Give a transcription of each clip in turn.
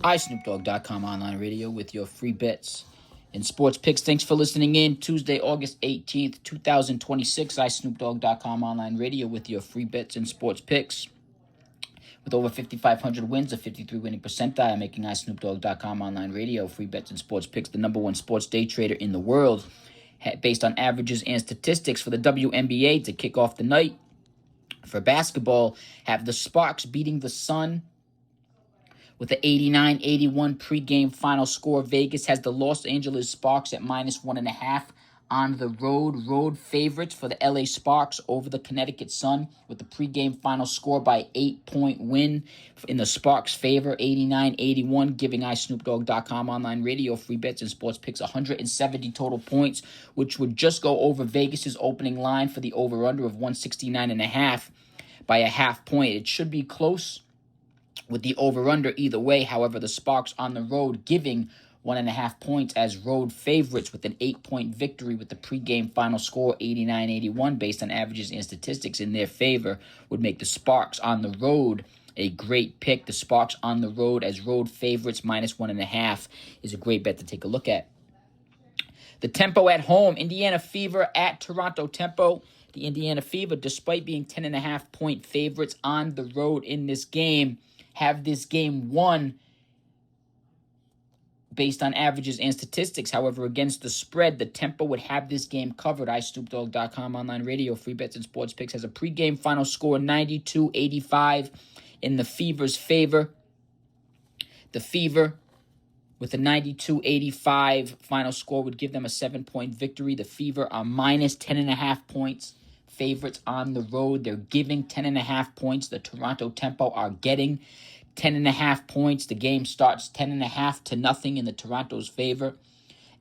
iSnoopDogg.com online radio with your free bets and sports picks. Thanks for listening in. Tuesday, August 18th, 2026. iSnoopDogg.com online radio with your free bets and sports picks. With over 5,500 wins, a 53 winning percentile, making iSnoopDogg.com online radio free bets and sports picks the number one sports day trader in the world. Based on averages and statistics for the WNBA to kick off the night. For basketball, have the Sparks beating the Sun with an 89-81 pregame final score. Vegas has the Los Angeles Sparks at -1.5 on the road. Road favorites for the LA Sparks over the Connecticut Sun with the pregame final score by 8-point win in the Sparks' favor, 89-81, giving iSnoopDogg.com online radio free bets and sports picks 170 total points, which would just go over Vegas's opening line for the over-under of 169.5 by a half point. It should be close with the over-under either way. However, the Sparks on the road giving 1.5 points as road favorites with an 8-point victory with the pregame final score 89-81 based on averages and statistics in their favor would make the Sparks on the road a great pick. The Sparks on the road as road favorites -1.5 is a great bet to take a look at. The tempo at home, Indiana Fever at Toronto Tempo. The Indiana Fever, despite being 10.5 point favorites on the road in this game, have this game won based on averages and statistics. However, against the spread, the Tempo would have this game covered. iSnoopDogg.com online radio, free bets and sports picks has a pregame final score 92-85 in the Fever's favor. The Fever, with a 92-85 final score, would give them a 7-point victory. The Fever are -10.5 points favorites on the road. They're giving 10.5 points. The Toronto Tempo are getting 10.5 points. The game starts 10.5-0 in the Toronto's favor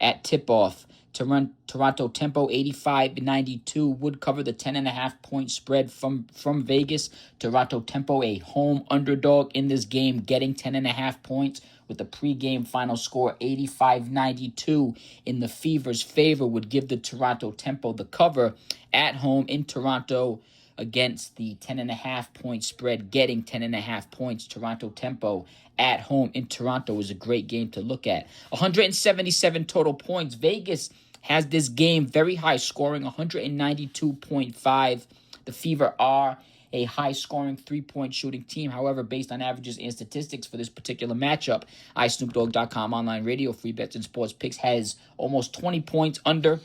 at tip-off. Toronto Tempo 85-92 would cover the 10.5 point spread from Vegas. Toronto Tempo, a home underdog in this game, getting 10.5 points with the pregame final score 85-92 in the Fever's favor would give the Toronto Tempo the cover at home in Toronto against the 10.5 point spread, getting 10.5 points. Toronto Tempo at home in Toronto is a great game to look at. 177 total points. Vegas has this game very high scoring, 192.5. The Fever are a high-scoring three-point shooting team. However, based on averages and statistics for this particular matchup, iSnoopDogg.com online radio, free bets and sports picks has almost 20 points under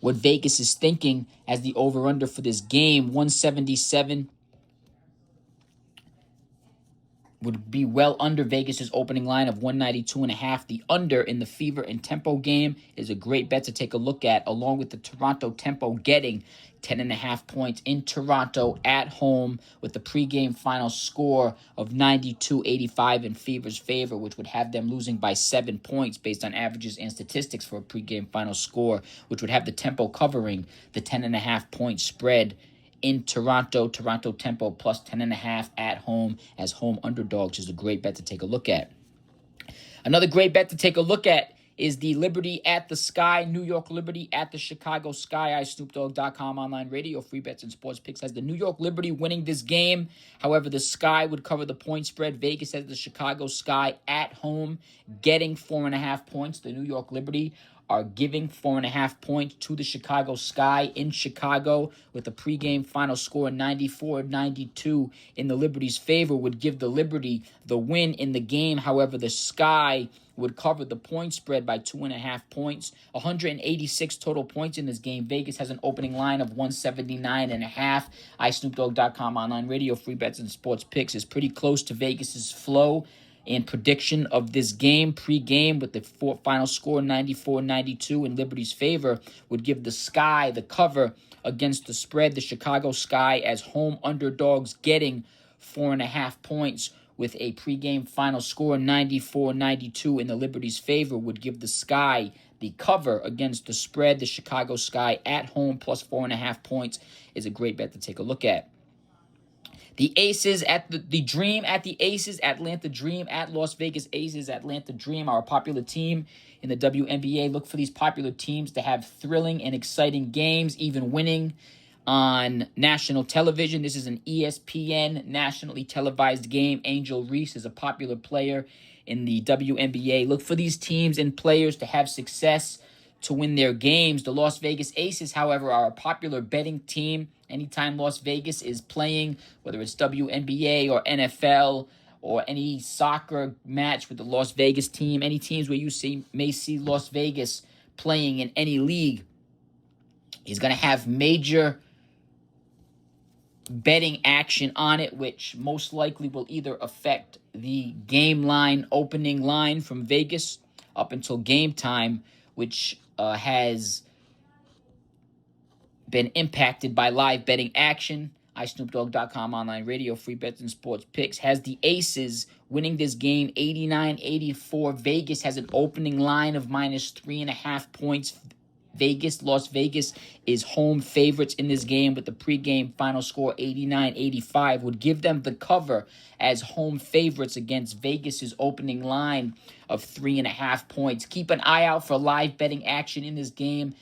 what Vegas is thinking as the over-under for this game. 177 would be well under Vegas's opening line of 192.5. The under in the Fever and Tempo game is a great bet to take a look at, along with the Toronto Tempo getting 10.5 points in Toronto at home with the pregame final score of 92-85 in Fever's favor, which would have them losing by 7 points based on averages and statistics for a pregame final score, which would have the Tempo covering the 10.5 point spread in Toronto. Toronto Tempo plus 10.5 at home as home underdogs is a great bet to take a look at. Another great bet to take a look at is the Liberty at the Sky. New York Liberty at the Chicago Sky. iSnoopDogg.com online radio, free bets and sports picks has the New York Liberty winning this game. However, the Sky would cover the point spread. Vegas has the Chicago Sky at home getting 4.5 points. The New York Liberty are giving 4.5 points to the Chicago Sky in Chicago with a pregame final score 94-92 in the Liberty's favor would give the Liberty the win in the game. However, the Sky would cover the point spread by 2.5 points. 186 total points in this game. Vegas has an opening line of 179.5. iSnoopDogg.com online radio, free bets and sports picks is pretty close to Vegas's flow and prediction of this game. Pre-game with the final score 94-92 in Liberty's favor would give the Sky the cover against the spread. The Chicago Sky as home underdogs getting 4.5 points with a pre-game final score 94-92 in the Liberty's favor would give the Sky the cover against the spread. The Chicago Sky at home plus 4.5 points is a great bet to take a look at. The Aces at the Dream at the Aces, Atlanta Dream at Las Vegas Aces. Atlanta Dream are a popular team in the WNBA. Look for these popular teams to have thrilling and exciting games, even winning on national television. This is an ESPN nationally televised game. Angel Reese is a popular player in the WNBA. Look for these teams and players to have success to win their games. The Las Vegas Aces, however, are a popular betting team. Anytime Las Vegas is playing, whether it's WNBA or NFL or any soccer match with the Las Vegas team, any teams where you may see Las Vegas playing in any league, is going to have major betting action on it, which most likely will either affect the game line, opening line from Vegas up until game time, which has been impacted by live betting action. iSnoopDogg.com online radio, free bets and sports picks, has the Aces winning this game 89-84. Vegas has an opening line of minus 3.5 points. Las Vegas is home favorites in this game with the pregame final score 89-85, would give them the cover as home favorites against Vegas's opening line of 3.5 points. Keep an eye out for live betting action in this game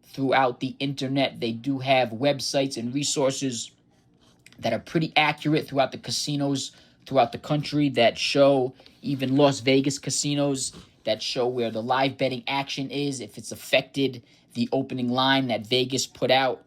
throughout the internet. They do have websites and resources that are pretty accurate throughout the casinos throughout the country that show, even Las Vegas casinos, that show where the live betting action is, if it's affected the opening line that Vegas put out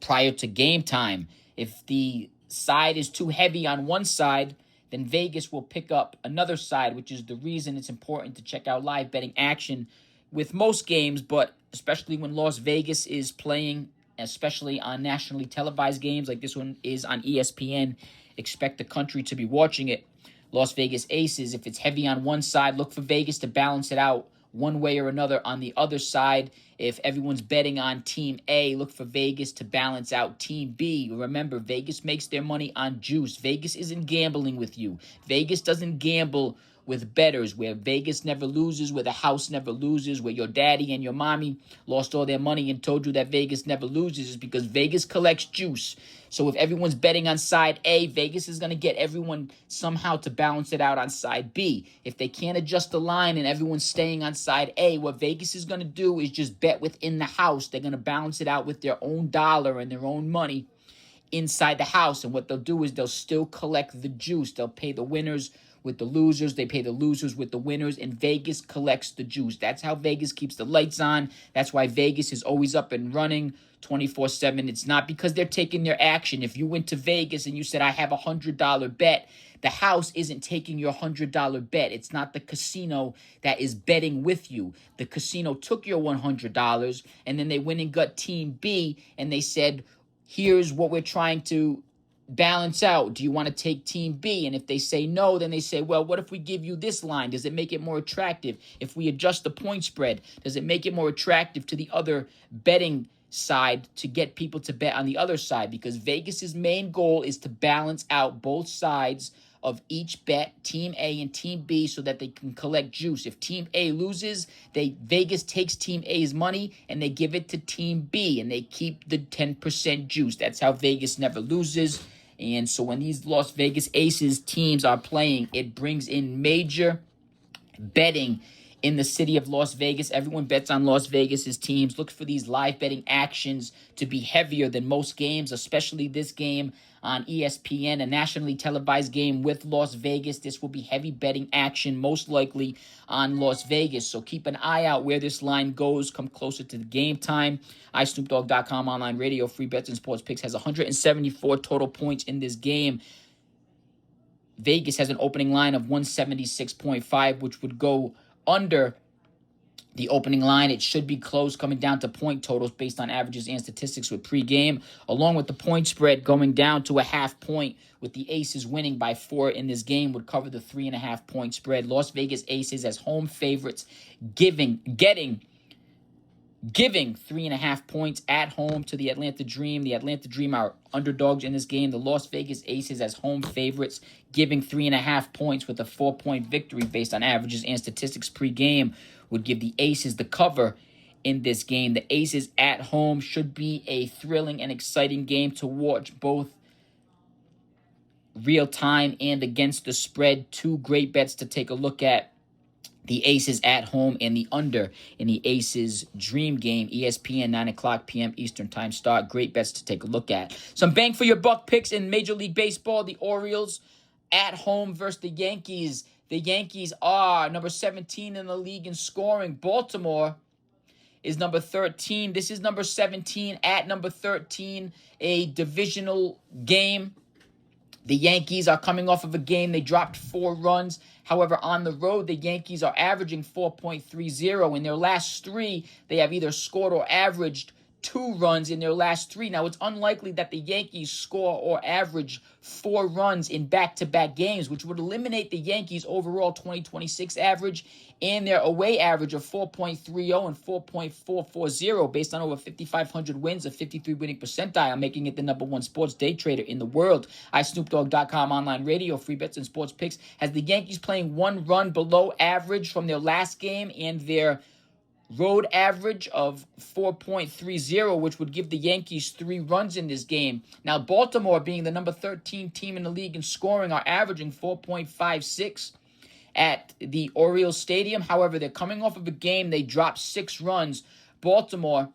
prior to game time. If the side is too heavy on one side, then Vegas will pick up another side, which is the reason it's important to check out live betting action with most games, but especially when Las Vegas is playing, especially on nationally televised games like this one is on ESPN. Expect the country to be watching it. Las Vegas Aces, if it's heavy on one side, look for Vegas to balance it out one way or another on the other side. If everyone's betting on Team A, look for Vegas to balance out Team B. Remember, Vegas makes their money on juice. Vegas isn't gambling with you. Vegas doesn't gamble with bettors, where Vegas never loses, where the house never loses, where your daddy and your mommy lost all their money and told you that Vegas never loses, is because Vegas collects juice. So if everyone's betting on side A, Vegas is going to get everyone somehow to balance it out on side B. If they can't adjust the line and everyone's staying on side A, what Vegas is going to do is just bet within the house. They're going to balance it out with their own dollar and their own money inside the house. And what they'll do is they'll still collect the juice. They'll pay the winners with the losers. They pay the losers with the winners, and Vegas collects the juice. That's how Vegas keeps the lights on. That's why Vegas is always up and running 24/7. It's not because they're taking their action. If you went to Vegas and you said, I have a $100 bet, the house isn't taking your $100 bet. It's not the casino that is betting with you. The casino took your $100, and then they went and got Team B, and they said, here's what we're trying to balance out. Do you want to take Team B? And if they say no, then they say, well, what if we give you this line? Does it make it more attractive? If we adjust the point spread, does it make it more attractive to the other betting side to get people to bet on the other side? Because Vegas's main goal is to balance out both sides of each bet, Team A and Team B, so that they can collect juice. If Team A loses, Vegas takes Team A's money and they give it to Team B, and they keep the 10% juice. That's how Vegas never loses. And so when these Las Vegas Aces teams are playing, it brings in major betting in the city of Las Vegas. Everyone bets on Las Vegas's teams. Look for these live betting actions to be heavier than most games, especially this game on ESPN, a nationally televised game with Las Vegas. This will be heavy betting action, most likely on Las Vegas. So keep an eye out where this line goes. Come closer to the game time. iSnoopDogg.com online radio, free bets and sports picks, has 174 total points in this game. Vegas has an opening line of 176.5, which would go under the opening line. It should be close, coming down to point totals based on averages and statistics with pregame, along with the point spread going down to a half point, with the Aces winning by 4 in this game, would cover the 3.5 point spread. Las Vegas Aces as home favorites, giving 3.5 points at home to the Atlanta Dream. The Atlanta Dream are underdogs in this game. The Las Vegas Aces as home favorites, giving 3.5 points with a 4-point victory based on averages and statistics pregame, would give the Aces the cover in this game. The Aces at home should be a thrilling and exciting game to watch, both real time and against the spread. Two great bets to take a look at The Aces at home and the under in the Aces Dream Game, ESPN, 9 o'clock p.m. Eastern Time start. Great bets to take a look at. Some bang for your buck picks in Major League Baseball. The Orioles at home versus the Yankees. The Yankees are number 17 in the league in scoring. Baltimore is number 13. This is number 17 at number 13, a divisional game. The Yankees are coming off of a game. They dropped 4 runs. However, on the road, the Yankees are averaging 4.30. In their last 3, they have either scored or averaged 2 runs in their last 3. Now, it's unlikely that the Yankees score or average 4 runs in back-to-back games, which would eliminate the Yankees' overall 2026 average and their away average of 4.30 and 4.440 based on over 5,500 wins, a 53 winning percentile, making it the number 1 sports day trader in the world. iSnoopDogg.com online radio, free bets and sports picks, has the Yankees playing 1 run below average from their last game and their road average of 4.30, which would give the Yankees 3 runs in this game. Now, Baltimore, being the number 13 team in the league in scoring, are averaging 4.56 at the Orioles Stadium. However, they're coming off of a game they dropped 6 runs. Baltimore,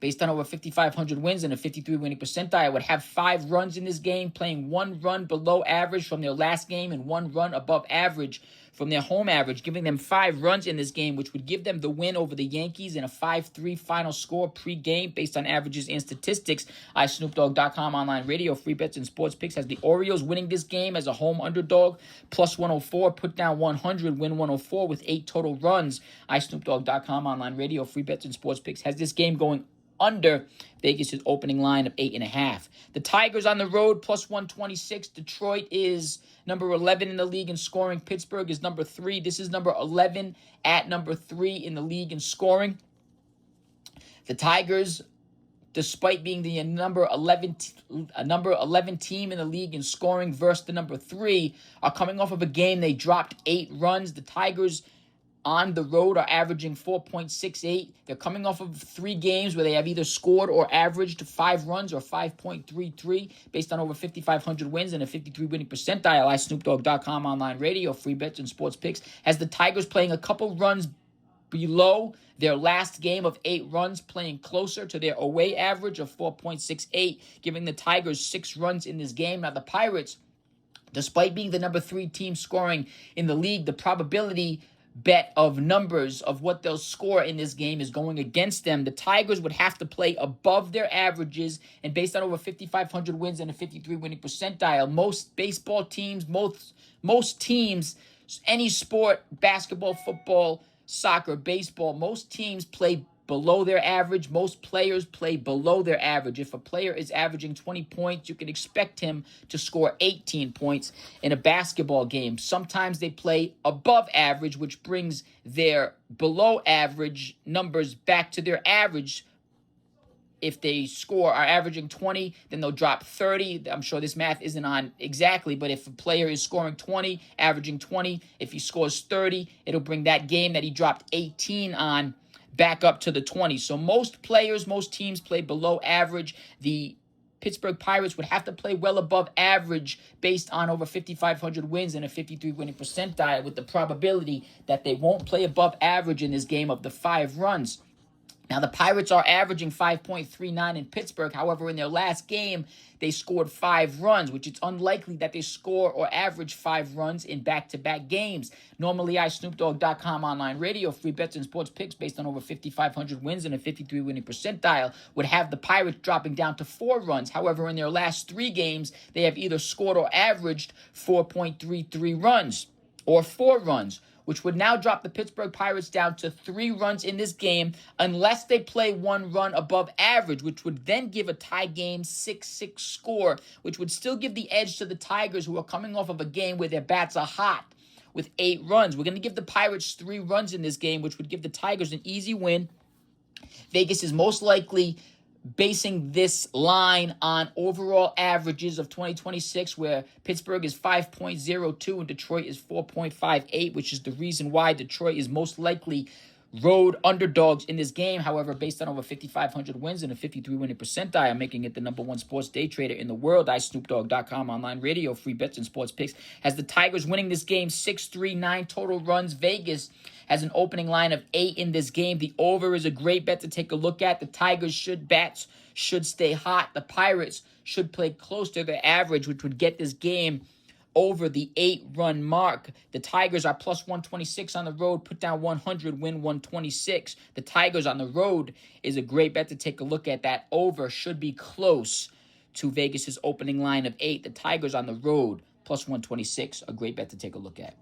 based on over 5,500 wins and a 53 winning percentile, would have 5 runs in this game, playing 1 run below average from their last game and 1 run above average from their home average, giving them 5 runs in this game, which would give them the win over the Yankees in a 5-3 final score pre-game based on averages and statistics. iSnoopDogg.com online radio, free bets and sports picks, has the Orioles winning this game as a home underdog, plus 104, put down 100, win 104 with 8 total runs. iSnoopDogg.com online radio, free bets and sports picks, has this game going under Vegas' opening line of 8.5. The Tigers on the road, plus 126. Detroit is number 11 in the league in scoring. Pittsburgh is number 3. This is number 11 at number 3 in the league in scoring. The Tigers, despite being the number 11 team in the league in scoring versus the number 3, are coming off of a game they dropped 8 runs. The Tigers on the road are averaging 4.68. They're coming off of 3 games where they have either scored or averaged 5 runs or 5.33 based on over 5,500 wins and a 53 winning percentile. iSnoopDogg.com online radio, free bets and sports picks, has the Tigers playing a couple runs below their last game of 8 runs, playing closer to their away average of 4.68, giving the Tigers 6 runs in this game. Now, the Pirates, despite being the number 3 team scoring in the league, the probability bet of numbers of what they'll score in this game is going against them. The Tigers would have to play above their averages, and based on over 5,500 wins and a 53 winning percentile, most baseball teams, most teams, any sport, basketball, football, soccer, baseball, most teams play below their average. Most players play below their average. If a player is averaging 20 points, you can expect him to score 18 points in a basketball game. Sometimes they play above average, which brings their below average numbers back to their average. If they are averaging 20, then they'll drop 30. I'm sure this math isn't on exactly, but if a player is scoring 20, averaging 20, if he scores 30, it'll bring that game that he dropped 18 on back up to the 20. So most teams play below average. The Pittsburgh Pirates would have to play well above average based on over 5,500 wins and a 53 winning percentile, with the probability that they won't play above average in this game of the 5 runs. Now, the Pirates are averaging 5.39 in Pittsburgh. However, in their last game, they scored 5 runs, which it's unlikely that they score or average 5 runs in back-to-back games. Normally, iSnoopDogg.com online radio, free bets and sports picks based on over 5,500 wins and a 53 winning percentile would have the Pirates dropping down to 4 runs. However, in their last 3 games, they have either scored or averaged 4.33 runs or 4 runs, which would now drop the Pittsburgh Pirates down to 3 runs in this game unless they play 1 run above average, which would then give a tie game 6-6 score, which would still give the edge to the Tigers, who are coming off of a game where their bats are hot with 8 runs. We're going to give the Pirates 3 runs in this game, which would give the Tigers an easy win. Vegas is most likely basing this line on overall averages of 2026, where Pittsburgh is 5.02 and Detroit is 4.58, which is the reason why Detroit is most likely road underdogs in this game. However, based on over 5,500 wins and a 53 winning percentile, making it the #1 sports day trader in the world, iSnoopDogg.com online radio, free bets and sports picks, has the Tigers winning this game 6-3, 9 total runs. Vegas has an opening line of 8 in this game. The over is a great bet to take a look at. The Tigers bats should stay hot. The Pirates should play close to their average, which would get this game over the 8-run mark. The Tigers are plus 126 on the road. Put down 100, win 126. The Tigers on the road is a great bet to take a look at. That over should be close to Vegas's opening line of 8. The Tigers on the road, plus 126, a great bet to take a look at.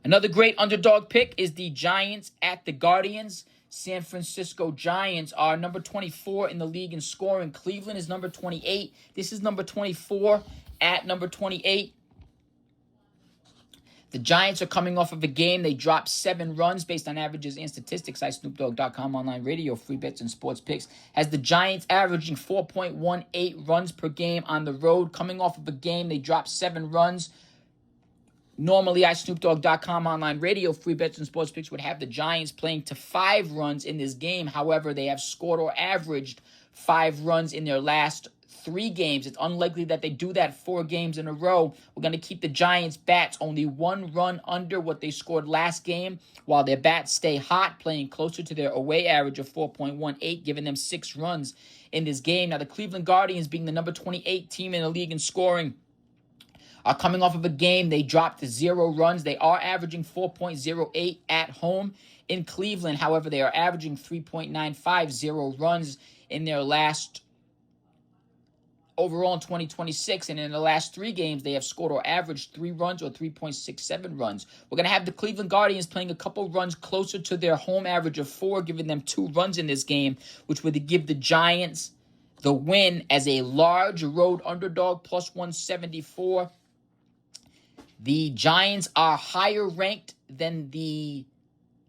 Another great underdog pick is the Giants at the Guardians. San Francisco Giants are number 24 in the league in scoring. Cleveland is number 28. This is number 24 at number 28. The Giants are coming off of a game. They dropped 7 runs based on averages and statistics. iSnoopDogg.com online radio, free bets and sports picks, has the Giants averaging 4.18 runs per game on the road. Coming off of a game, they dropped 7 runs. Normally, iSnoopDogg.com online radio, free bets and sports picks would have the Giants playing to 5 runs in this game. However, they have scored or averaged 5 runs in their last 3 games. It's unlikely that they do that 4 games in a row. We're going to keep the Giants' bats only 1 run under what they scored last game, while their bats stay hot, playing closer to their away average of 4.18, giving them 6 runs in this game. Now, the Cleveland Guardians, being the number 28 team in the league in scoring, are coming off of a game. They dropped to 0 runs. They are averaging 4.08 at home in Cleveland. However, they are averaging 3.95, 0 runs in their last overall in 2026. And in the last 3 games, they have scored or averaged 3 runs or 3.67 runs. We're going to have the Cleveland Guardians playing a couple runs closer to their home average of 4, giving them 2 runs in this game, which would give the Giants the win as a large road underdog, plus 174. The Giants are higher ranked than the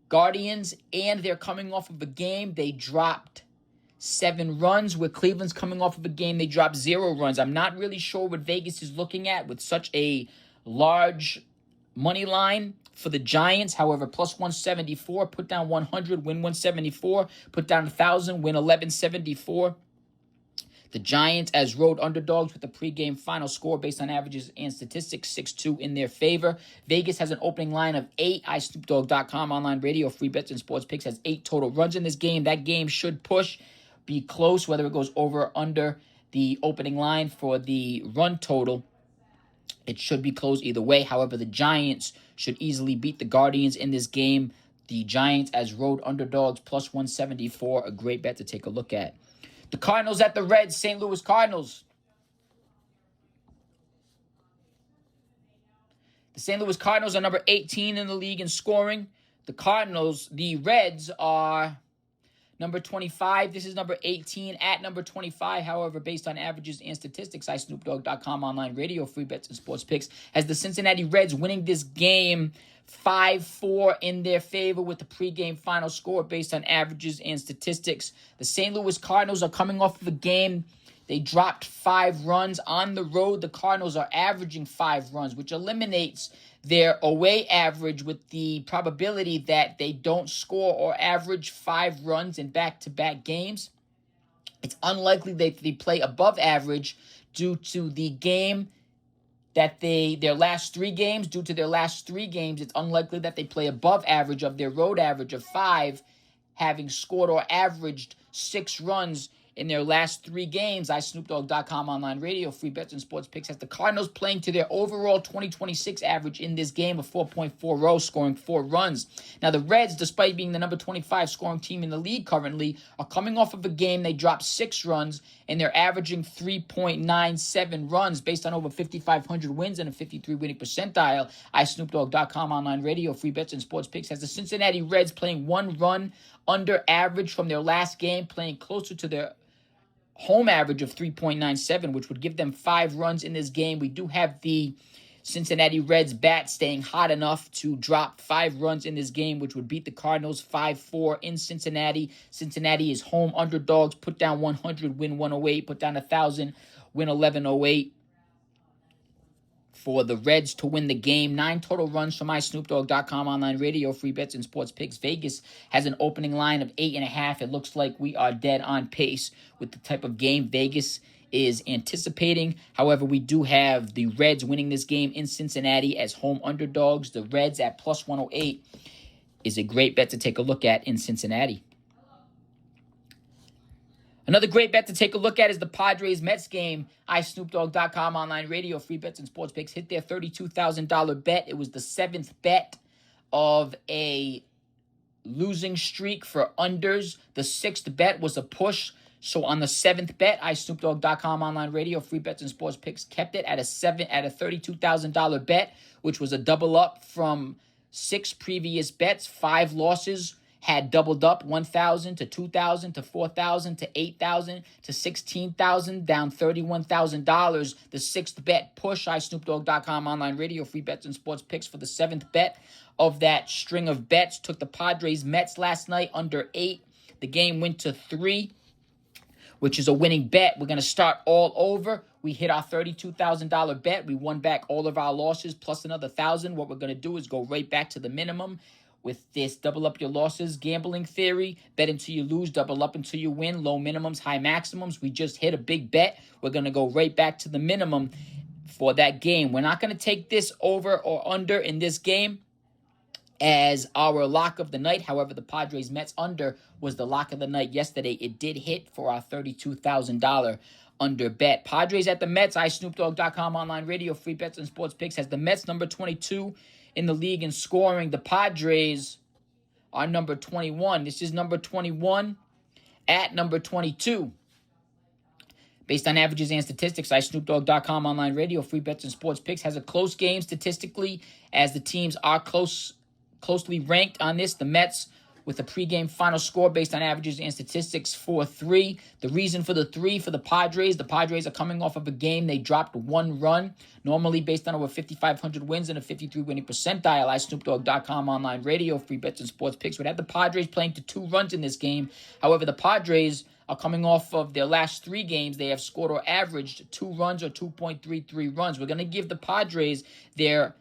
Guardians, and they're coming off of a game. They dropped 7 runs, where Cleveland's coming off of a game. They dropped 0 runs. I'm not really sure what Vegas is looking at with such a large money line for the Giants. However, plus 174, put down 100, win 174. Put down 1,000, win 1174. The Giants as road underdogs with the pregame final score based on averages and statistics, 6-2 in their favor. Vegas has an opening line of 8. iSnoopDogg.com online radio, free bets and sports picks, has 8 total runs in this game. That game should be close, whether it goes over or under the opening line for the run total. It should be close either way. However, the Giants should easily beat the Guardians in this game. The Giants as road underdogs, plus 174, a great bet to take a look at. The Cardinals at the Reds, St. Louis Cardinals. The St. Louis Cardinals are number 18 in the league in scoring. The Reds are number 25. This is number 18 at number 25. However, based on averages and statistics, iSnoopDogg.com online radio, free bets and sports picks, has the Cincinnati Reds winning this game 5-4 in their favor with the pregame final score based on averages and statistics. The St. Louis Cardinals are coming off of a game. They dropped 5 runs on the road. The Cardinals are averaging 5 runs, which eliminates their away average with the probability that they don't score or average 5 runs in back-to-back games. It's unlikely that they play above average due to the game that their last 3 games, it's unlikely that they play above average of their road average of 5, having scored or averaged 6 runs in their last 3 games. iSnoopDogg.com online radio, free bets and sports picks, has the Cardinals playing to their overall 2026 average in this game of 4.40, scoring 4 runs. Now, the Reds, despite being the number 25 scoring team in the league currently, are coming off of a game. They dropped 6 runs, and they're averaging 3.97 runs based on over 5,500 wins and a 53 winning percentile. iSnoopDogg.com online radio, free bets and sports picks, has the Cincinnati Reds playing 1 run under average from their last game, playing closer to their home average of 3.97, which would give them 5 runs in this game. We do have the Cincinnati Reds bat staying hot enough to drop 5 runs in this game, which would beat the Cardinals 5-4 in Cincinnati. Cincinnati is home underdogs. Put down 100, win 108. Put down 1,000, win 1108. for the Reds to win the game. 9 total runs from MySnoopDogg.com online radio, free bets and sports picks. Vegas has an opening line of 8.5. It looks like we are dead on pace with the type of game Vegas is anticipating. However, we do have the Reds winning this game in Cincinnati as home underdogs. The Reds at plus 108 is a great bet to take a look at in Cincinnati. Another great bet to take a look at is the Padres-Mets game. iSnoopDogg.com online radio, free bets and sports picks hit their $32,000 bet. It was the 7th bet of a losing streak for unders. The 6th bet was a push. So on the 7th bet, iSnoopDogg.com online radio, free bets and sports picks kept it at a $32,000 bet, which was a double up from 6 previous bets. 5 losses had doubled up, 1,000 to 2,000 to 4,000 to 8,000 to 16,000, down $31,000. The 6th bet push, iSnoopDogg.com online radio, free bets and sports picks for the 7th bet of that string of bets. Took the Padres-Mets last night under 8. The game went to 3, which is a winning bet. We're going to start all over. We hit our $32,000 bet. We won back all of our losses plus another 1,000. What we're going to do is go right back to the minimum with this double up your losses gambling theory. Bet until you lose, double up until you win. Low minimums, high maximums. We just hit a big bet. We're going to go right back to the minimum for that game. We're not going to take this over or under in this game as our lock of the night. However, the Padres-Mets under was the lock of the night yesterday. It did hit for our $32,000 under bet. Padres at the Mets, iSnoopDogg.com online radio, free bets and sports picks has the Mets number 22 in the league in scoring. The Padres are number 21. This is number 21 at number 22. Based on averages and statistics, iSnoopDogg.com online radio, free bets and sports picks has a close game statistically as the teams are closely ranked on this. The Mets with a pregame final score based on averages and statistics 4-3. The reason for the 3 for the Padres are coming off of a game they dropped 1 run. Normally based on over 5,500 wins and a 53 winning percentile. iSnoopDogg.com online radio, free bets and sports picks would have the Padres playing to 2 runs in this game. However, the Padres are coming off of their last 3 games. They have scored or averaged 2 runs or 2.33 runs. We're going to give the Padres their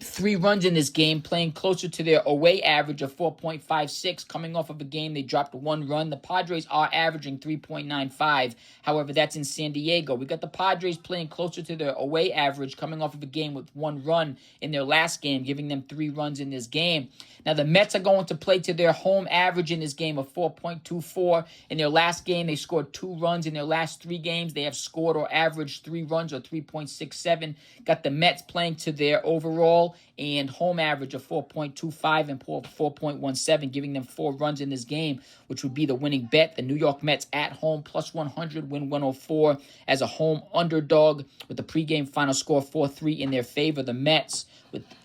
3 runs in this game, playing closer to their away average of 4.56. Coming off of a game they dropped 1 run. The Padres are averaging 3.95. However, that's in San Diego. We got the Padres playing closer to their away average, coming off of a game with 1 run in their last game, giving them 3 runs in this game. Now, the Mets are going to play to their home average in this game of 4.24. In their last game, they scored 2 runs. In their last 3 games, they have scored or averaged 3 runs or 3.67. Got the Mets playing to their overall and home average of 4.25 and 4.17, giving them 4 runs in this game, which would be the winning bet. The New York Mets at home, plus 100, win 104 as a home underdog with the pregame final score 4-3 in their favor. The Mets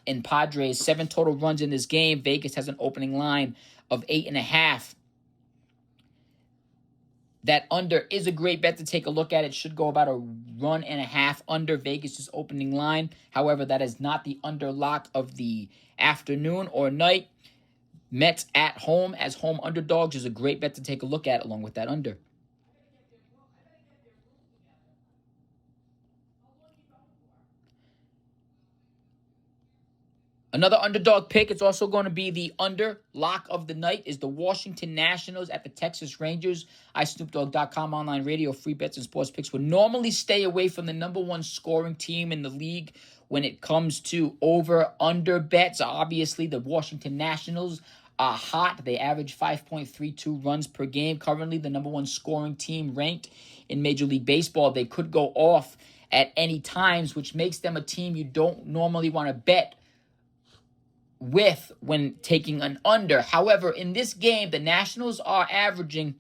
and Padres, 7 total runs in this game. Vegas has an opening line of 8.5. That under is a great bet to take a look at. It should go about a 1.5 under Vegas' opening line. However, that is not the under lock of the afternoon or night. Mets at home as home underdogs is a great bet to take a look at along with that under. Another underdog pick, it's also going to be the under lock of the night, is the Washington Nationals at the Texas Rangers. iSnoopDogg.com online radio, free bets and sports picks would normally stay away from the number 1 scoring team in the league when it comes to over-under bets. Obviously, the Washington Nationals are hot. They average 5.32 runs per game. Currently, the number 1 scoring team ranked in Major League Baseball. They could go off at any times, which makes them a team you don't normally want to bet with when taking an under. However, in this game, the Nationals are averaging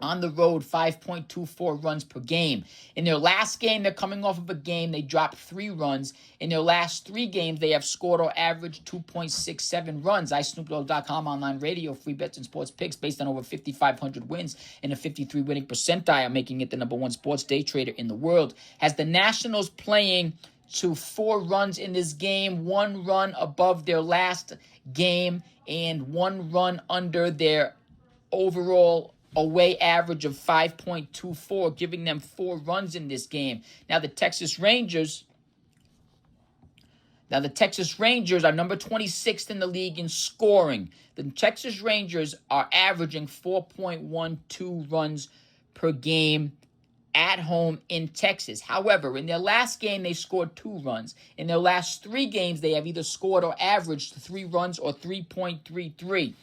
on the road 5.24 runs per game. In their last game, they're coming off of a game they dropped 3 runs. In their last 3 games, they have scored or averaged 2.67 runs. iSnoopDogg.com online radio, free bets and sports picks based on over 5,500 wins and a 53 winning percentile, making it the number 1 sports day trader in the world. Has the Nationals playing to 4 runs in this game, 1 run above their last game, and 1 run under their overall away average of 5.24, giving them 4 runs in this game. Now the Texas Rangers are number 26th in the league in scoring. The Texas Rangers are averaging 4.12 runs per game at home in Texas. However, in their last game, they scored 2 runs. In their last 3 games, they have either scored or averaged 3 runs or 3.33.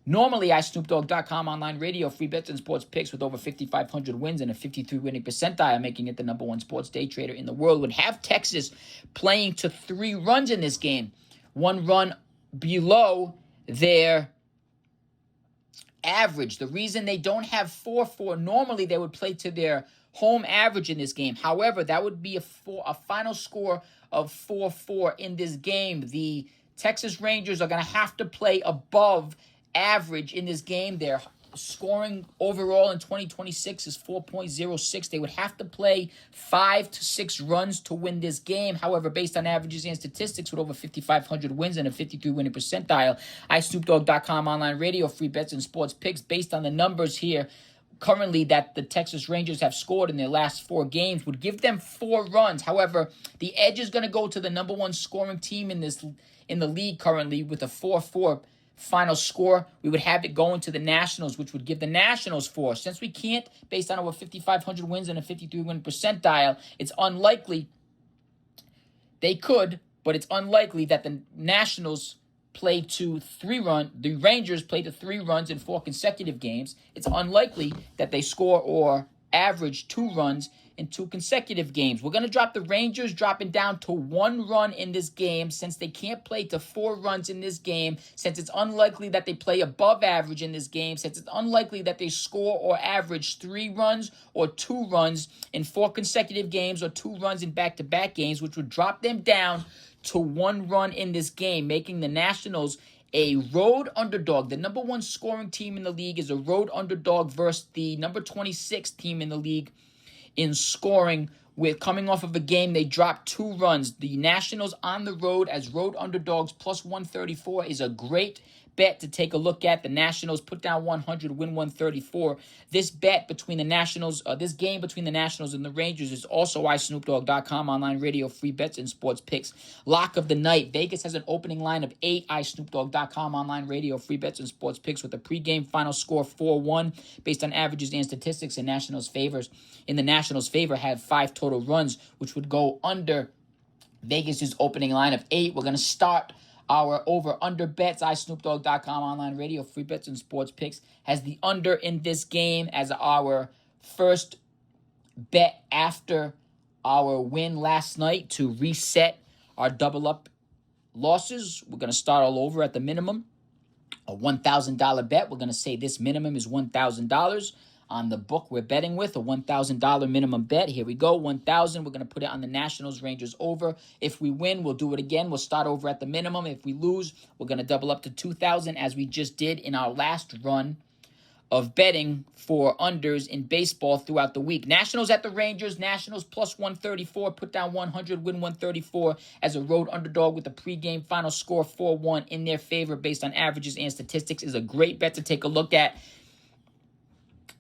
Normally, iSnoopDogg.com online radio, free bets and sports picks with over 5,500 wins and a 53 winning percentile, making it the number 1 sports day trader in the world, would have Texas playing to 3 runs in this game. 1 run below their average. The reason they don't have 4-4, normally they would play to their home average in this game. However, that would be a final score of 4-4 in this game. The Texas Rangers are going to have to play above average in this game. Their scoring overall in 2026 is 4.06. They would have to play 5 to 6 runs to win this game. However, based on averages and statistics with over 5,500 wins and a 53 winning percentile, iSnoopDogg.com online radio, free bets and sports picks, based on the numbers here currently that the Texas Rangers have scored in their last 4 games, would give them 4 runs. However, the edge is going to go to the number 1 scoring team in the league currently with a 4-4 final score. We would have it going to the Nationals, which would give the Nationals 4. Since we can't, based on our 5,500 wins and a 53 win percentile, it's unlikely they could, but it's unlikely that the Nationals play to 3 runs. The Rangers play to 3 runs in 4 consecutive games. It's unlikely that they score or average 2 runs in 2 consecutive games. We're going to drop the Rangers dropping down to 1 run in this game, since they can't play to 4 runs in this game, since it's unlikely that they play above average in this game, since it's unlikely that they score or average 3 runs or 2 runs in 4 consecutive games or 2 runs in back-to-back games, which would drop them down to 1 run in this game, making the Nationals a road underdog. The number 1 scoring team in the league is a road underdog versus the number 26 team in the league in scoring, with coming off of a game they dropped 2 runs. The Nationals on the road as road underdogs plus 134 is a great bet to take a look at. The Nationals put down 100, win 134. This bet between the Nationals, this game between the Nationals and the Rangers is also iSnoopDogg.com online radio, free bets and sports picks. Lock of the night. Vegas has an opening line of 8. iSnoopDogg.com online radio, free bets and sports picks with a pregame final score 4-1 based on averages and statistics in Nationals favors. In the Nationals' favor, had 5 total runs, which would go under Vegas's opening line of 8. We're going to start our over-under bets. iSnoopDogg.com online radio, free bets and sports picks has the under in this game as our first bet after our win last night to reset our double-up losses. We're going to start all over at the minimum, a $1,000 bet. We're going to say this minimum is $1,000. On the book we're betting with, a $1,000 minimum bet. Here we go, $1,000. We're going to put it on the Nationals Rangers over. If we win, we'll do it again. We'll start over at the minimum. If we lose, we're going to double up to $2,000 as we just did in our last run of betting for unders in baseball throughout the week. Nationals at the Rangers. Nationals plus 134. Put down 100, win 134 as a road underdog with a pregame final score 4-1 in their favor based on averages and statistics is a great bet to take a look at.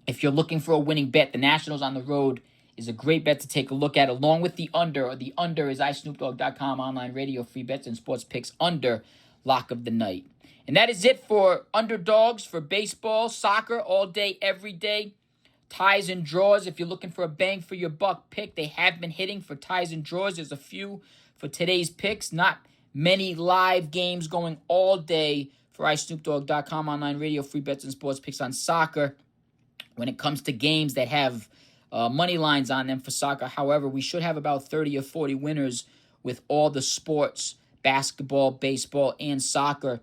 If you're looking for a winning bet, the Nationals on the road is a great bet to take a look at, along with the under. The under is iSnoopDogg.com online radio, free bets and sports picks under lock of the night. And that is it for underdogs for baseball, soccer, all day, every day. Ties and draws. If you're looking for a bang for your buck pick, they have been hitting for ties and draws. There's a few for today's picks. Not many live games going all day for iSnoopDogg.com online radio, free bets and sports picks on soccer. When it comes to games that have money lines on them for soccer, however, we should have about 30 or 40 winners with all the sports, basketball, baseball, and soccer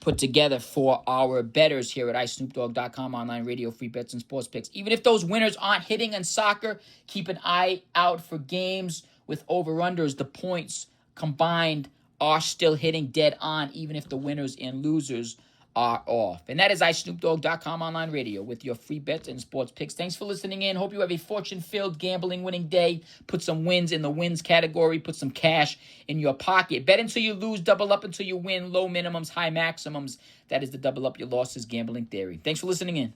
put together for our bettors here at iSnoopDogg.com online radio, free bets and sports picks. Even if those winners aren't hitting in soccer, keep an eye out for games with over-unders. The points combined are still hitting dead on, even if the winners and losers are off. And that is iSnoopDogg.com online radio with your free bets and sports picks. Thanks for listening in. Hope you have a fortune-filled gambling winning day. Put some wins in the wins category. Put some cash in your pocket. Bet until you lose. Double up until you win. Low minimums, high maximums. That is the double up your losses gambling theory. Thanks for listening in.